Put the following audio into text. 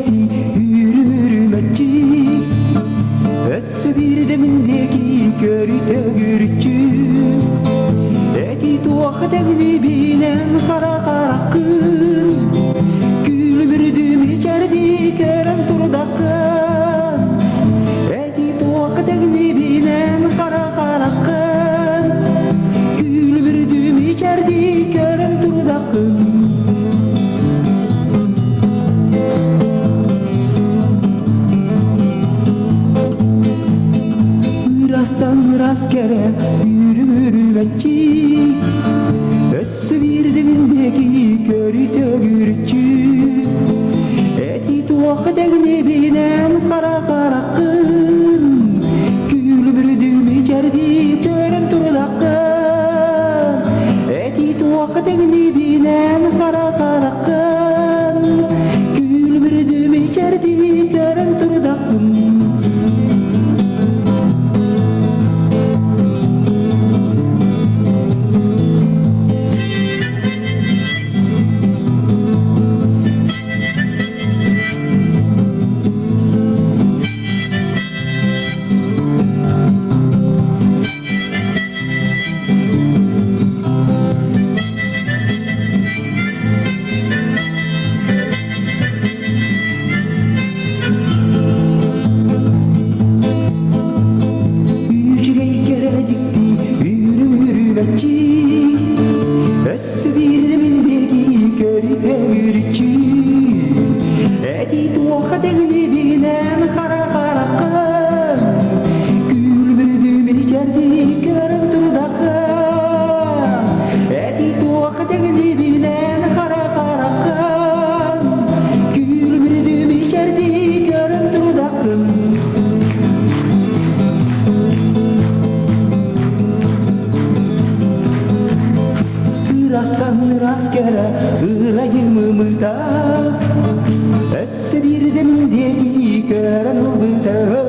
dikti yürümetçi Össü bir demindeki körüte gürütçü Eti tuak degnibinen kara karakın Gülbürdüm içerdi kerem turdakın Eti tuak degnibinen kara karakın Gülbürdüm içerdi kerem turdakın Rastan rastgele yürümetçi Össü bir demindeki körüte gürütçü Eti tuak degnibinen kara karakın Gülbürdüm içerdi körem turdakın Eti tuak degnibinen kara karakın Gülbürdüm içerdi körem turdakın Össü bir demindeki körüte gürütçü Eti tuak degnibinen kara karakın Gülbürdüm içerdi körem turdakın Eti tuak degnibinen kara karakın Gülbürdüm içerdi körem turdakın Rastan rastgele ırayımımda Össü bir demindeki körem turdakın